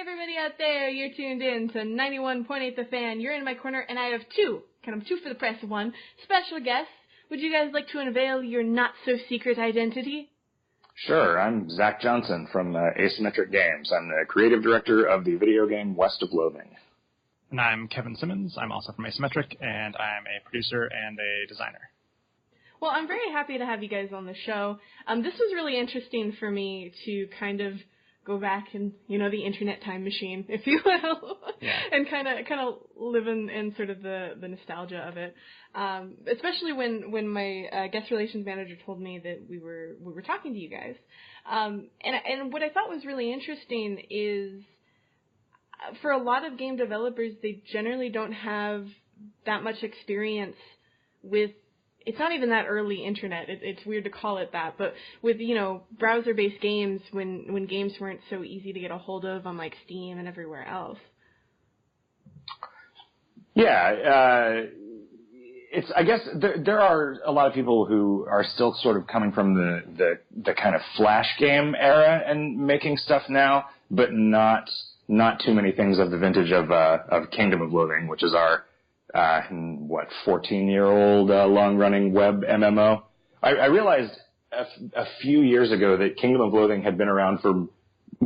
everybody out there, you're tuned in to 91.8 The Fan. You're in my corner, and I have two for the price of one, special guests. Would you guys like to unveil your not-so-secret identity? Sure, I'm Zack Johnson from Asymmetric Games. I'm the creative director of the video game West of Loathing. And I'm Kevin Simmons. I'm also from Asymmetric, and I'm a producer and a designer. Well, I'm very happy to have you guys on the show. This was really interesting for me to kind of go back and, the internet time machine, if you will, yeah. and kind of live in sort of the nostalgia of it. Especially when my guest relations manager told me that we were talking to you guys. And what I thought was really interesting is, for a lot of game developers, they generally don't have that much experience with. It's not even that early internet. It's weird to call it that, but with, browser-based games, when games weren't so easy to get a hold of on, like, Steam and everywhere else. Yeah, I guess there are a lot of people who are still sort of coming from the kind of Flash game era and making stuff now, but not too many things of the vintage of Kingdom of Loathing, which is our 14-year-old long-running web MMO. I realized a few years ago that Kingdom of Loathing had been around for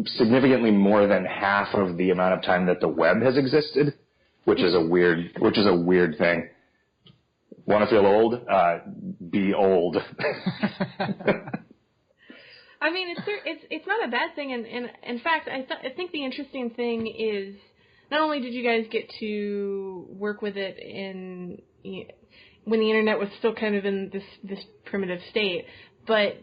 significantly more than half of the amount of time that the web has existed, which is a weird thing. Want to feel old? Be old. I mean, it's not a bad thing, and in fact, I think the interesting thing is, not only did you guys get to work with it when the internet was still kind of in this primitive state, but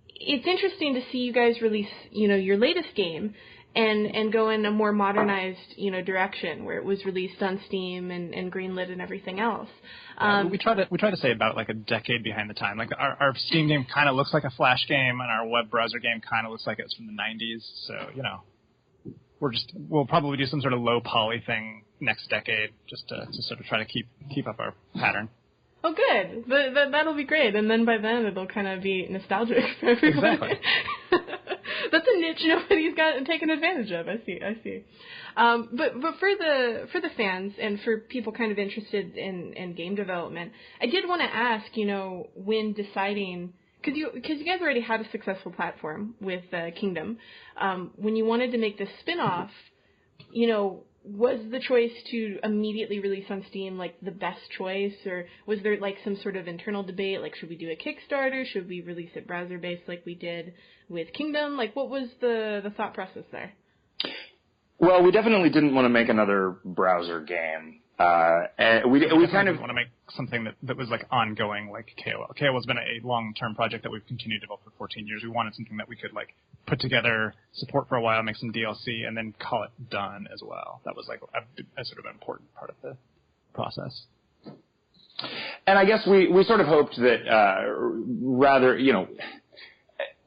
it's interesting to see you guys release, your latest game and go in a more modernized, direction where it was released on Steam and greenlit and everything else. We try to say about like a decade behind the time. Like our Steam game kind of looks like a Flash game, and our web browser game kind of looks like it's from the 90s. So we'll probably do some sort of low poly thing next decade just to sort of try to keep up our pattern. Oh, good. That'll be great. And then by then it'll kind of be nostalgic for everyone. Exactly. That's a niche nobody's taken advantage of. I see. But for the fans and for people kind of interested in game development, I did want to ask, when deciding. Because you guys already had a successful platform with Kingdom. When you wanted to make this spin-off, was the choice to immediately release on Steam, like, the best choice? Or was there, like, some sort of internal debate, like, should we do a Kickstarter? Should we release it browser-based like we did with Kingdom? Like, what was the thought process there? Well, we definitely didn't want to make another browser game. And we kind of want to make something that was like ongoing, like KOL. KOL's been a long-term project that we've continued to develop for 14 years. We wanted something that we could like put together, support for a while, make some DLC, and then call it done as well. That was like a sort of important part of the process. And I guess we sort of hoped that rather,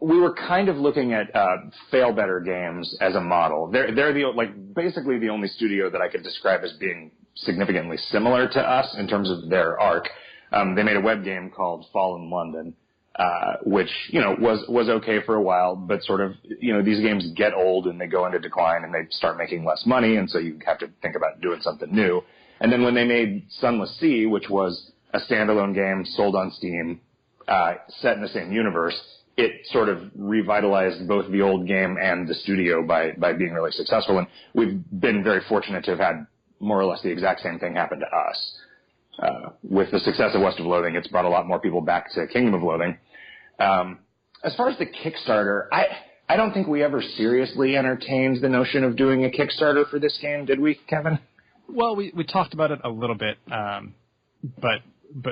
we were kind of looking at fail better games as a model. They're basically the only studio that I could describe as being significantly similar to us in terms of their arc. They made a web game called Fallen London, which was okay for a while, but sort of these games get old and they go into decline and they start making less money, and so you have to think about doing something new. And then when they made Sunless Sea, which was a standalone game sold on Steam, set in the same universe, it sort of revitalized both the old game and the studio by being really successful. And we've been very fortunate to have had more or less the exact same thing happen to us. With the success of West of Loathing, it's brought a lot more people back to Kingdom of Loathing. As far as the Kickstarter, I don't think we ever seriously entertained the notion of doing a Kickstarter for this game, did we, Kevin? Well, we talked about it a little bit, but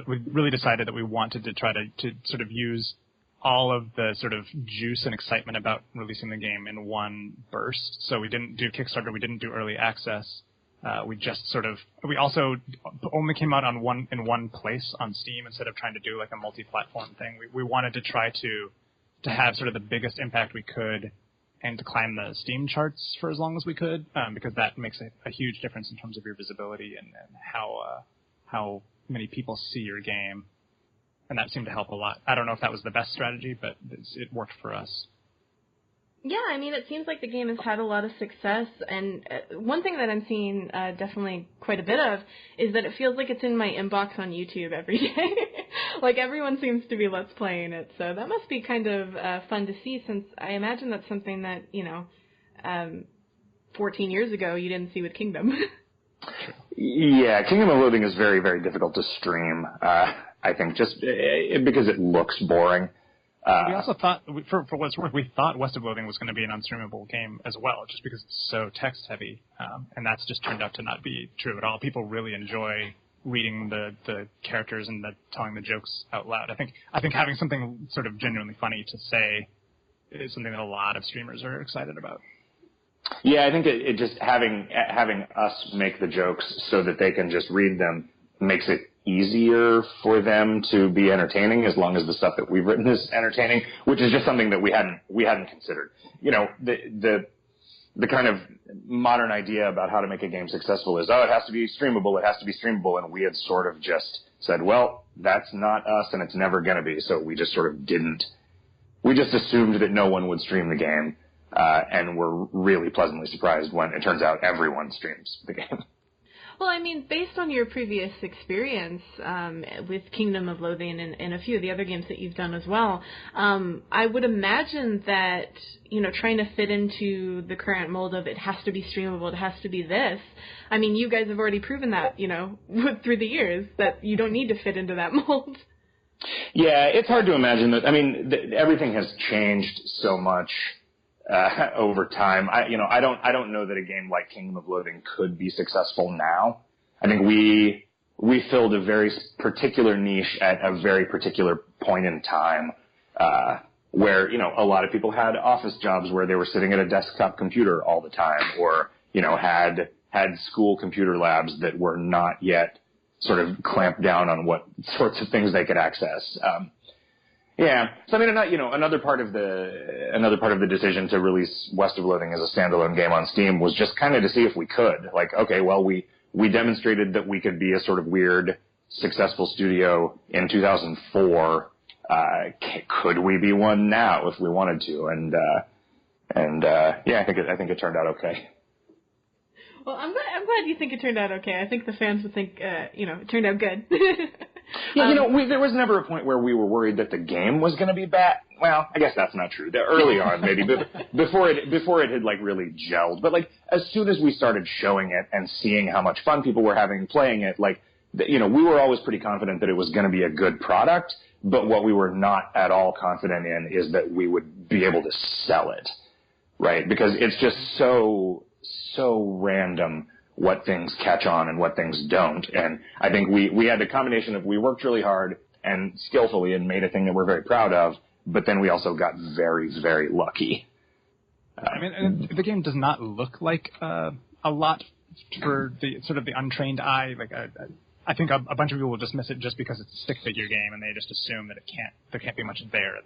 we really decided that we wanted to try to sort of use all of the sort of juice and excitement about releasing the game in one burst. So we didn't do Kickstarter, we didn't do early access. We also only came out in one place on Steam instead of trying to do like a multi-platform thing. We wanted to try to have sort of the biggest impact we could and to climb the Steam charts for as long as we could, because that makes a huge difference in terms of your visibility and how many people see your game. And that seemed to help a lot. I don't know if that was the best strategy, but it worked for us. Yeah, I mean, it seems like the game has had a lot of success, and one thing that I'm seeing definitely quite a bit of is that it feels like it's in my inbox on YouTube every day. Like, everyone seems to be Let's Playing it, so that must be kind of fun to see, since I imagine that's something that, 14 years ago you didn't see with Kingdom. Yeah, Kingdom of Loathing is very, very difficult to stream, I think, just because it looks boring. We also thought, for what it's worth, we thought West of Loathing was going to be an unstreamable game as well, just because it's so text-heavy, and that's just turned out to not be true at all. People really enjoy reading the characters and telling the jokes out loud. I think having something sort of genuinely funny to say is something that a lot of streamers are excited about. Yeah, I think it just having us make the jokes so that they can just read them makes it easier for them to be entertaining, as long as the stuff that we've written is entertaining, which is just something that we hadn't considered. The kind of modern idea about how to make a game successful is, it has to be streamable, and we had sort of just said, well, that's not us, and it's never going to be, so we just sort of didn't. We just assumed that no one would stream the game, and we're really pleasantly surprised when it turns out everyone streams the game. Well, I mean, based on your previous experience with Kingdom of Loathing and a few of the other games that you've done as well, I would imagine that, trying to fit into the current mold of it has to be streamable, it has to be this. I mean, you guys have already proven that, through the years, that you don't need to fit into that mold. Yeah, it's hard to imagine that. I mean, everything has changed so much over time. I don't know that a game like Kingdom of Loathing could be successful now. I think we filled a very particular niche at a very particular point in time, where, a lot of people had office jobs where they were sitting at a desktop computer all the time, or, had school computer labs that were not yet sort of clamped down on what sorts of things they could access. Yeah. So I mean, another part of the decision to release West of Loathing as a standalone game on Steam was just kind of to see if we could. Like, okay, well, we demonstrated that we could be a sort of weird, successful studio in 2004. Could we be one now if we wanted to? And yeah, I think it turned out okay. Well, I'm glad you think it turned out okay. I think the fans would think, it turned out good. Yeah, there was never a point where we were worried that the game was going to be bad. Well, I guess that's not true. Early on, maybe, before it had, like, really gelled. But, like, as soon as we started showing it and seeing how much fun people were having playing it, like, we were always pretty confident that it was going to be a good product. But what we were not at all confident in is that we would be able to sell it, right? Because it's just so random what things catch on and what things don't. And I think we had a combination of, we worked really hard and skillfully and made a thing that we're very proud of, but then we also got very, very lucky. I mean, the game does not look like a lot for the sort of the untrained eye. Like, I think a bunch of people will dismiss it just because it's a stick figure game, and they just assume that there can't be much there.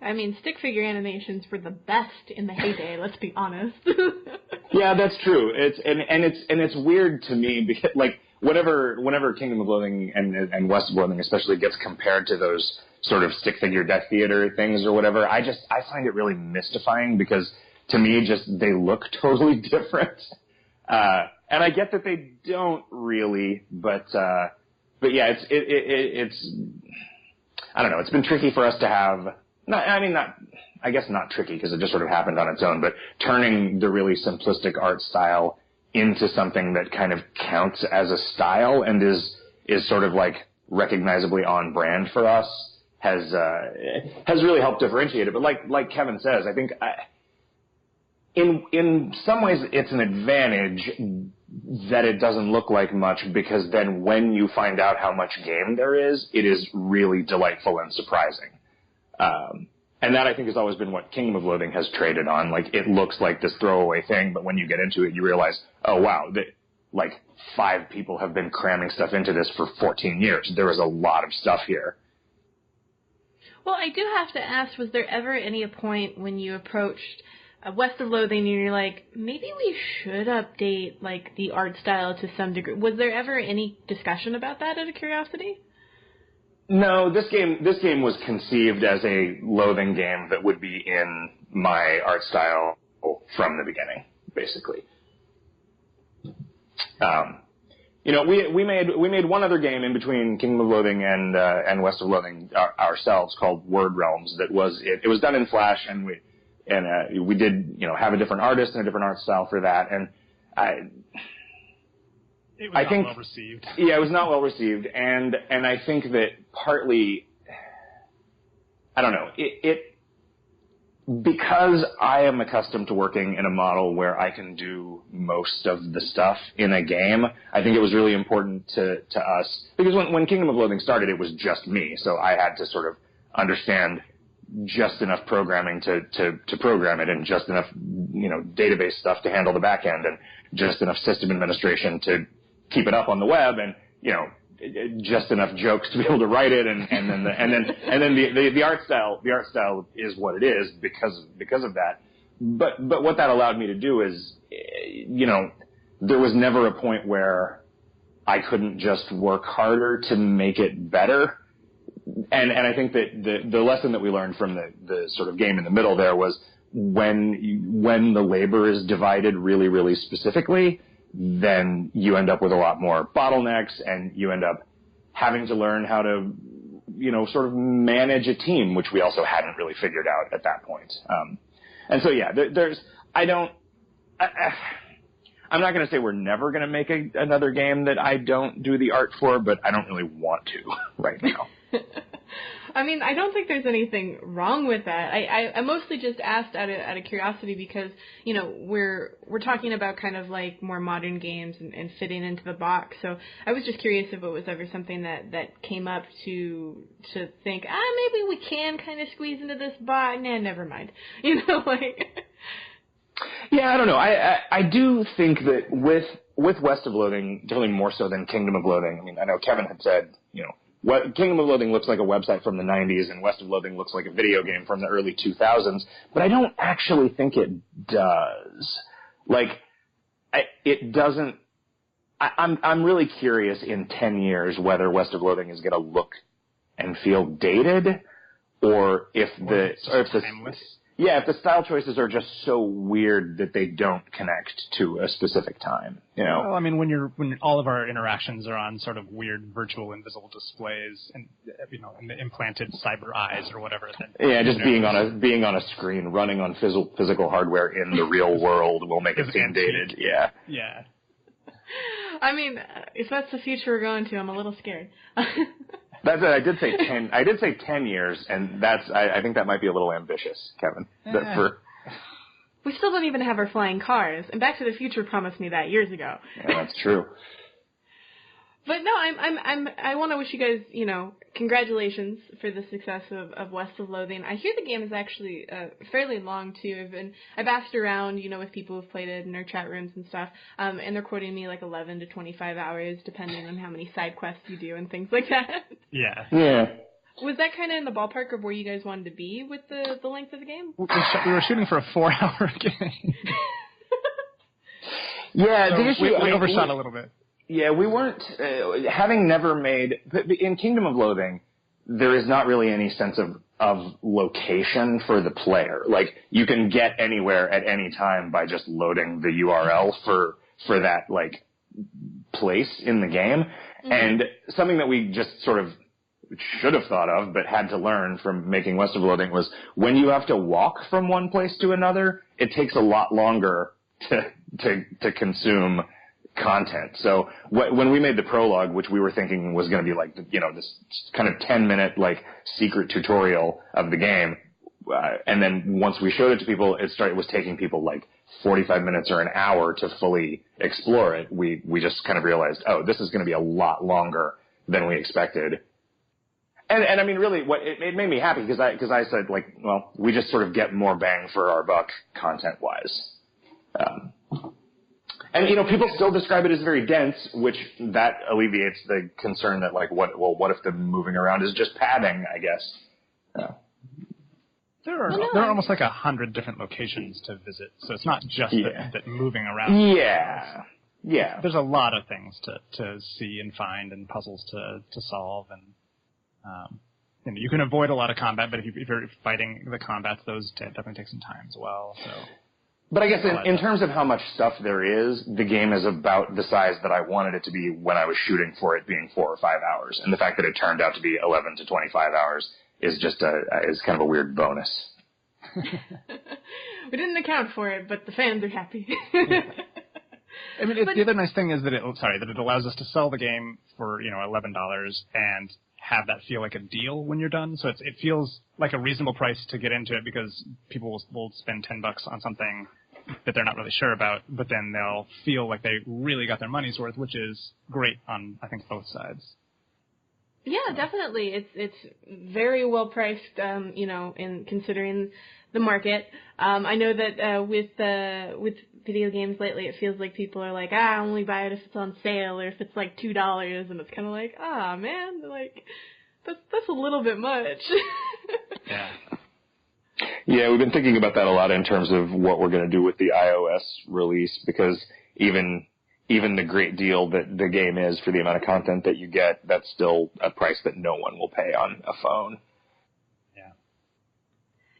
I mean, stick figure animations were the best in the heyday. Let's be honest. Yeah, that's true. It's weird to me because, like, whenever Kingdom of Loathing and West of Loathing especially gets compared to those sort of stick figure Death Theater things or whatever, I find it really mystifying because to me they look totally different. And I get that they don't really, but yeah, it's I don't know. It's been tricky for us to have. I guess not tricky because it just sort of happened on its own, but turning the really simplistic art style into something that kind of counts as a style and is sort of like recognizably on brand for us has really helped differentiate it. But like Kevin says, I think in some ways it's an advantage that it doesn't look like much, because then when you find out how much game there is, it is really delightful and surprising. And that, I think, has always been what Kingdom of Loathing has traded on. Like, it looks like this throwaway thing, but when you get into it, you realize, oh, wow, like 5 people have been cramming stuff into this for 14 years. There was a lot of stuff here. Well, I do have to ask, was there ever any point when you approached West of Loathing and you're like, maybe we should update, like, the art style to some degree? Was there ever any discussion about that, out of curiosity? No, this game was conceived as a Loathing game that would be in my art style from the beginning, basically. We made one other game in between Kingdom of Loathing and West of Loathing ourselves called Word Realms. That was it was done in Flash, and we did have a different artist and a different art style for that, and it was not well received. Yeah, it was not well received, and I think that partly, I don't know, because I am accustomed to working in a model where I can do most of the stuff in a game, I think it was really important to us, because when Kingdom of Loathing started, it was just me, so I had to sort of understand just enough programming to program it, and just enough database stuff to handle the back end, and just enough system administration to keep it up on the web, and just enough jokes to be able to write it, and then the art style is what it is because of that. But what that allowed me to do is, there was never a point where I couldn't just work harder to make it better. And I think that the lesson that we learned from the sort of game in the middle there was when the labor is divided really, really specifically, then you end up with a lot more bottlenecks, and you end up having to learn how to, sort of manage a team, which we also hadn't really figured out at that point. And so, yeah, I'm not going to say we're never going to make another game that I don't do the art for, but I don't really want to right now. I mean, I don't think there's anything wrong with that. I mostly just asked out of curiosity because, we're talking about kind of like more modern games and fitting into the box. So I was just curious if it was ever something that came up to think, maybe we can kind of squeeze into this box. Nah, never mind. Yeah, I don't know. I do think that with West of Loathing, definitely more so than Kingdom of Loathing. I mean, I know Kevin had said, what Kingdom of Loathing looks like a website from the 90s, and West of Loathing looks like a video game from the early 2000s, but I don't actually think it does. It doesn't. I'm really curious in 10 years whether West of Loathing is going to look and feel dated, or if the style choices are just so weird that they don't connect to a specific time. Well, I mean, when all of our interactions are on sort of weird virtual invisible displays, and and the implanted cyber eyes or whatever. Then, just being on a screen running on physical hardware in the real world will make it seem dated. Yeah. Yeah. I mean, if that's the future we're going to, I'm a little scared. That's it. I did say 10 years, and I think that might be a little ambitious, Kevin. We still don't even have our flying cars, and Back to the Future promised me that years ago. Yeah, that's true. But no, I want to wish you guys, congratulations for the success of West of Loathing. I hear the game is actually fairly long too. I've asked around, with people who've played it in their chat rooms and stuff, and they're quoting me like 11 to 25 hours, depending on how many side quests you do and things like that. Yeah. Yeah. Was that kind of in the ballpark of where you guys wanted to be with the length of the game? We were shooting for a 4-hour game. Yeah, so the issue we overshot a little bit. Yeah, we weren't, having never made, in Kingdom of Loathing, there is not really any sense of location for the player. Like, you can get anywhere at any time by just loading the URL for that, place in the game. Mm-hmm. And something that we just sort of should have thought of, but had to learn from making West of Loathing, was when you have to walk from one place to another, it takes a lot longer to consume content. So when we made the prologue, which we were thinking was going to be this kind of 10-minute secret tutorial of the game, and then once we showed it to people, it was taking people 45 minutes or an hour to fully explore it. We just kind of realized, this is going to be a lot longer than we expected. And I mean, really, it made me happy because I said, we just sort of get more bang for our buck content-wise. And, people still describe it as very dense, which that alleviates the concern that, what if the moving around is just padding, I guess. There are almost 100 different locations to visit, so it's not just that moving around. Yeah. Yeah. There's a lot of things to see and find and puzzles to solve. And You can avoid a lot of combat, but if you're fighting the combats, those definitely take some time as well. So. But I guess in terms of how much stuff there is, the game is about the size that I wanted it to be when I was shooting for it being 4 or 5 hours. And the fact that it turned out to be 11 to 25 hours is just is kind of a weird bonus. We didn't account for it, but the fans are happy. I mean, the other nice thing is that it allows us to sell the game for $11 and have that feel like a deal when you're done. So it feels like a reasonable price to get into it because people will spend $10 on something that they're not really sure about, but then they'll feel like they really got their money's worth, which is great on, I think, both sides. Yeah, definitely. It's very well priced, in considering the market. I know that with video games lately, it feels like people are like, I only buy it if it's on sale or if it's like $2, and it's kind of like, man, like that's a little bit much. Yeah. Yeah, we've been thinking about that a lot in terms of what we're going to do with the iOS release, because even the great deal that the game is for the amount of content that you get, that's still a price that no one will pay on a phone.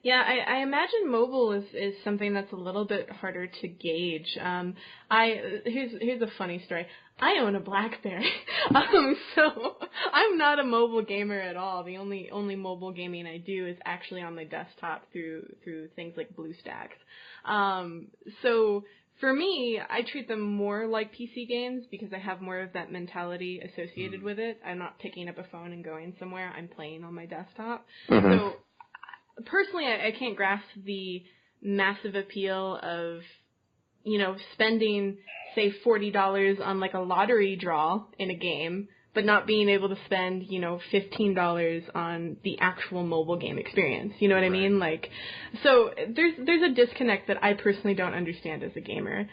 Yeah, I imagine mobile is something that's a little bit harder to gauge. Here's a funny story. I own a BlackBerry, so I'm not a mobile gamer at all. The only mobile gaming I do is actually on my desktop through things like BlueStacks. So for me, I treat them more like PC games because I have more of that mentality associated with it. I'm not picking up a phone and going somewhere. I'm playing on my desktop. Mm-hmm. So personally, I can't grasp the massive appeal of, spending, say, $40 on like a lottery draw in a game, but not being able to spend, $15 on the actual mobile game experience. You know what I mean? Like, so there's a disconnect that I personally don't understand as a gamer.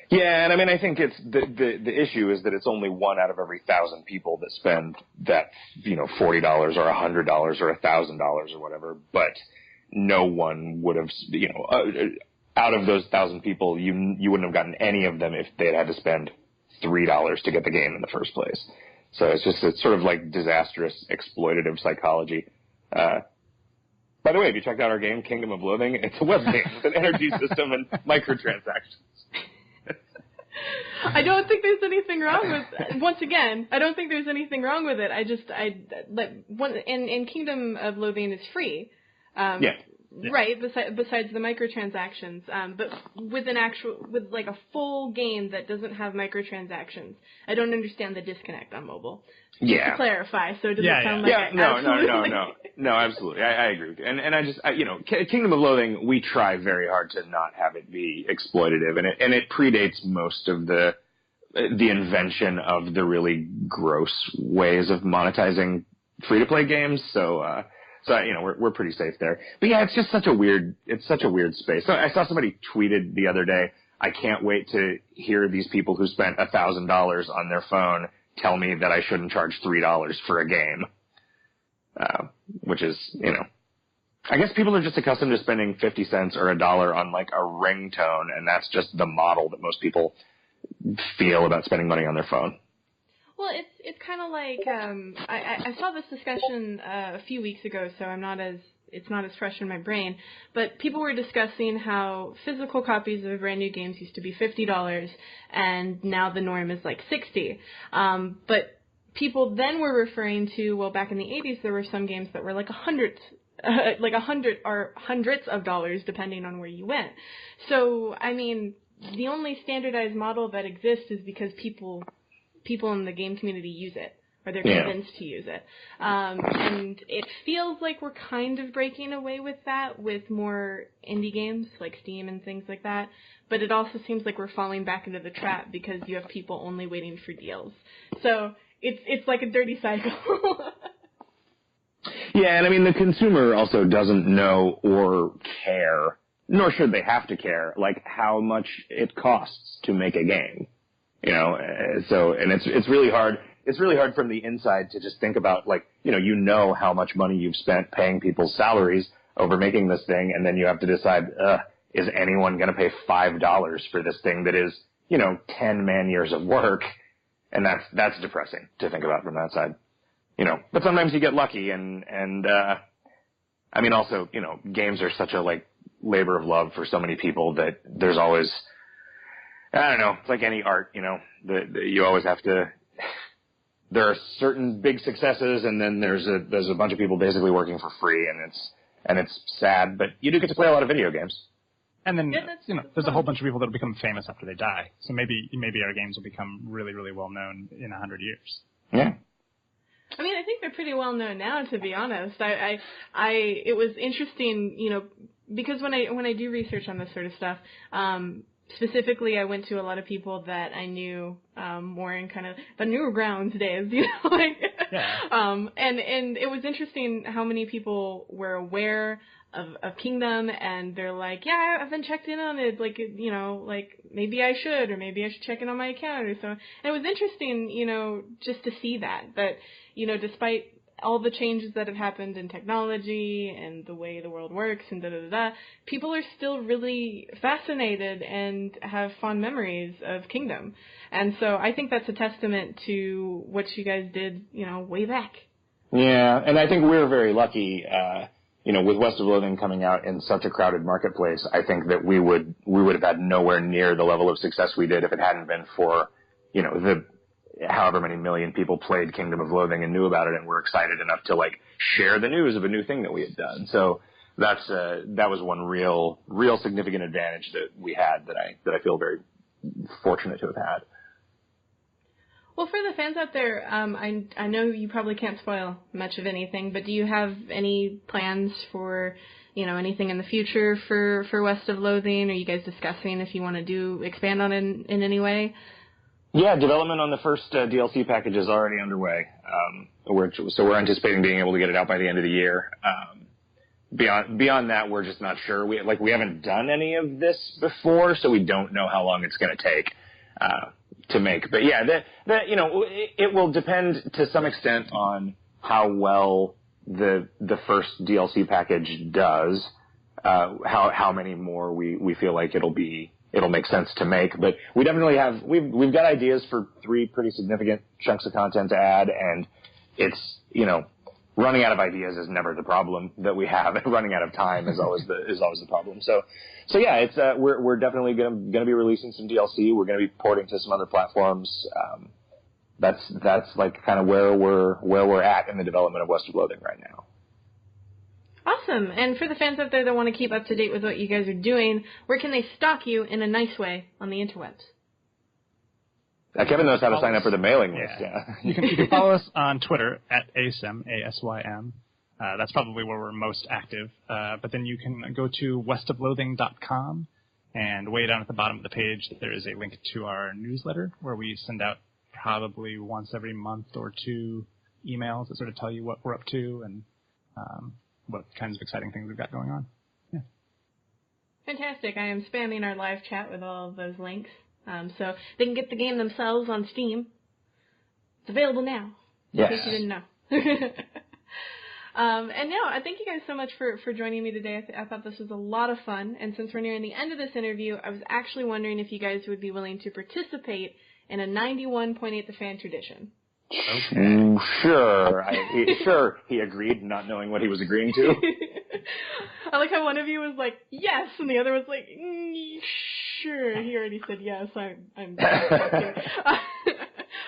Yeah, and I mean, I think it's the issue is that it's only 1 out of every 1,000 people that spend that, $40 or $100 or $1,000 or whatever. But no one would have, out of those 1,000 people, you wouldn't have gotten any of them if they had to spend $3 to get the game in the first place. So it's sort of like disastrous exploitative psychology. By the way, have you checked out our game, Kingdom of Loathing? It's a web game with an energy system and microtransactions. I don't think there's anything wrong with. Once again, I don't think there's anything wrong with it. And Kingdom of Loathing is free. Yeah. Right. Besides the microtransactions, but with like a full game that doesn't have microtransactions, I don't understand the disconnect on mobile. Just to clarify, so it doesn't sound like No, absolutely. I agree with you. And I just, Kingdom of Loathing, we try very hard to not have it be exploitative, and it predates most of the invention of the really gross ways of monetizing free-to-play games. So we're pretty safe there. But yeah, it's just such a weird space. So I saw somebody tweeted the other day, I can't wait to hear these people who spent $1,000 on their phone tell me that I shouldn't charge $3 for a game. Which is, I guess people are just accustomed to spending 50 cents or $1 on like a ringtone, and that's just the model that most people feel about spending money on their phone. Well, it's kind of like I saw this discussion a few weeks ago, so it's not as fresh in my brain. But people were discussing how physical copies of brand new games used to be $50, and now the norm is like $60. But people then were referring to, well, back in the 80s, there were some games that were like $100 or hundreds of dollars, depending on where you went. So, I mean, the only standardized model that exists is because people in the game community use it, or they're convinced to use it. And it feels like we're kind of breaking away with that with more indie games like Steam and things like that. But it also seems like we're falling back into the trap because you have people only waiting for deals. So it's like a dirty cycle. Yeah, and I mean, the consumer also doesn't know or care, nor should they have to care, like how much it costs to make a game. So, and it's really hard. It's really hard from the inside to just think about, like, how much money you've spent paying people's salaries over making this thing, and then you have to decide, is anyone going to pay $5 for this thing that is, 10 man-years of work? And that's depressing to think about from that side. but sometimes you get lucky, and I mean, also, games are such a labor of love for so many people that there's always, I don't know, it's like any art, that you always have to. There are certain big successes, and then there's a bunch of people basically working for free, and it's sad, but you do get to play a lot of video games. And then there's a whole bunch of people that will become famous after they die. So maybe our games will become really, really well known in 100 years. Yeah. I mean, I think they're pretty well known now, to be honest. It was interesting, because when I do research on this sort of stuff, specifically, I went to a lot of people that I knew more in kind of the Newgrounds days, Yeah. And it was interesting how many people were aware of Kingdom, and they're like, yeah, I've been checked in on it, maybe I should, or maybe I should check in on my account or so. And it was interesting, just to see that, despite all the changes that have happened in technology and the way the world works and people are still really fascinated and have fond memories of Kingdom. And so I think that's a testament to what you guys did, way back. Yeah, and I think we're very lucky, with West of Loathing coming out in such a crowded marketplace. I think that we would have had nowhere near the level of success we did if it hadn't been for, the however many million people played Kingdom of Loathing and knew about it and were excited enough to share the news of a new thing that we had done. So that was one real significant advantage that we had that I feel very fortunate to have had. Well, for the fans out there, I know you probably can't spoil much of anything, but do you have any plans for, anything in the future for West of Loathing? Are you guys discussing if you want to expand on it in any way? Yeah, development on the first DLC package is already underway. So we're anticipating being able to get it out by the end of the year. Beyond that, we're just not sure. We haven't done any of this before, so we don't know how long it's going to take to make. But yeah, it will depend to some extent on how well the first DLC package does. How many more we feel like it'll make sense to make. But we definitely we've got ideas for 3 pretty significant chunks of content to add, and it's, running out of ideas is never the problem that we have. Running out of time is always the problem. So yeah, it's we're definitely gonna be releasing some DLC. We're gonna be porting to some other platforms. That's kind of where we're at in the development of West of Loathing right now. Awesome. And for the fans out there that want to keep up to date with what you guys are doing, where can they stalk you in a nice way on the interwebs? Kevin knows how to sign up for the mailing list. Yeah. You can follow us on Twitter at Asym, ASYM. That's probably where we're most active. But then you can go to westofloathing.com, and way down at the bottom of the page there is a link to our newsletter where we send out probably once every month or 2 emails that sort of tell you what we're up to and what kinds of exciting things we've got going on. Yeah. Fantastic. I am spamming our live chat with all of those links. So they can get the game themselves on Steam. It's available now. Yes. In case you didn't know. And no, I thank you guys so much for joining me today. I thought this was a lot of fun. And since we're nearing the end of this interview, I was actually wondering if you guys would be willing to participate in a 91.8 The Fan tradition. Okay. Sure. He agreed, not knowing what he was agreeing to. I like how one of you was like, yes, and the other was like, sure. He already said yes. I'm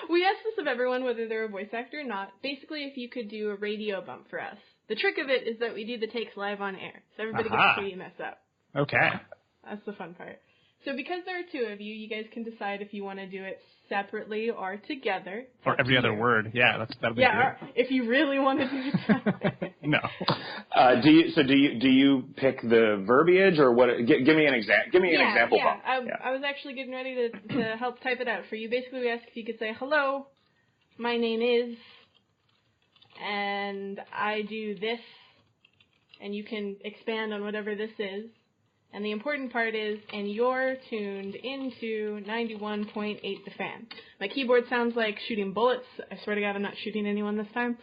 We asked this of everyone, whether they're a voice actor or not. Basically, if you could do a radio bump for us. The trick of it is that we do the takes live on air, so everybody gets to see you mess up. Okay. That's the fun part. So because there are 2 of you, you guys can decide if you want to do it separately or together. Or every other word. Yeah, that'll be good. If you really want to do it. No. Do you pick the verbiage or what? Give me an example. Give me an example. I was actually getting ready to help type it out for you. Basically, we asked if you could say, hello, my name is, and I do this, and you can expand on whatever this is. And the important part is, and you're tuned into 91.8 The Fan. My keyboard sounds like shooting bullets. I swear to God, I'm not shooting anyone this time.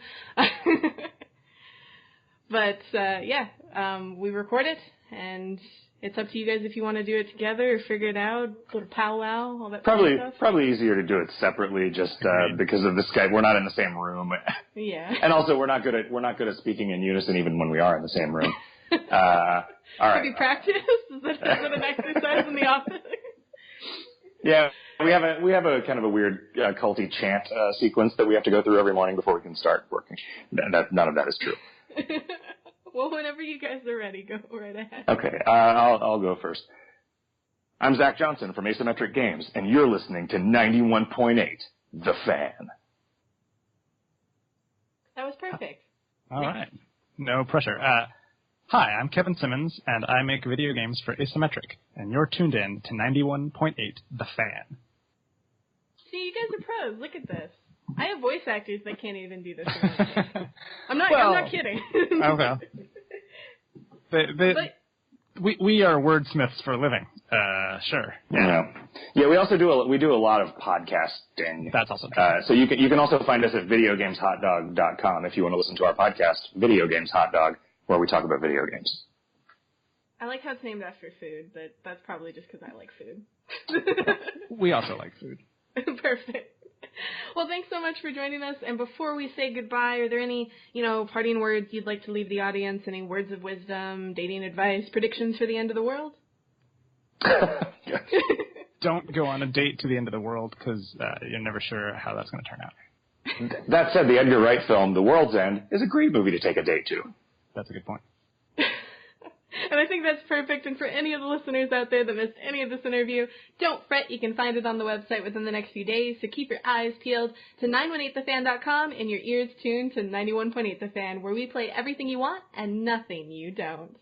But, we record it, and it's up to you guys if you want to do it together or figure it out, little powwow, all that kind of stuff. Probably easier to do it separately, just because of the Skype. We're not in the same room. Yeah. And also, we're not good at speaking in unison, even when we are in the same room. All right. Have you practiced? Is that an exercise in the office? Yeah, we have a kind of a weird culty chant sequence that we have to go through every morning before we can start working. None of that is true. Well, whenever you guys are ready, go right ahead. Okay, I'll go first. I'm Zack Johnson from Asymmetric Games, and you're listening to 91.8, The Fan. That was perfect. All right. No pressure. Hi, I'm Kevin Simmons, and I make video games for Asymmetric, and you're tuned in to 91.8, The Fan. See, you guys are pros. Look at this. I have voice actors that can't even do this. I'm not kidding. Okay. We are wordsmiths for a living. Sure. Yeah. We also do a lot of podcasting. That's also true. So you can also find us at videogameshotdog.com if you want to listen to our podcast, Video Games Hot Dog, where we talk about video games. I like how it's named after food, but that's probably just because I like food. We also like food. Perfect. Well, thanks so much for joining us. And before we say goodbye, are there any, parting words you'd like to leave the audience? Any words of wisdom, dating advice, predictions for the end of the world? Don't go on a date to the end of the world because you're never sure how that's going to turn out. That said, the Edgar Wright film, The World's End, is a great movie to take a date to. That's a good point. And I think that's perfect. And for any of the listeners out there that missed any of this interview, don't fret. You can find it on the website within the next few days. So keep your eyes peeled to 918thefan.com and your ears tuned to 91.8 The Fan, where we play everything you want and nothing you don't.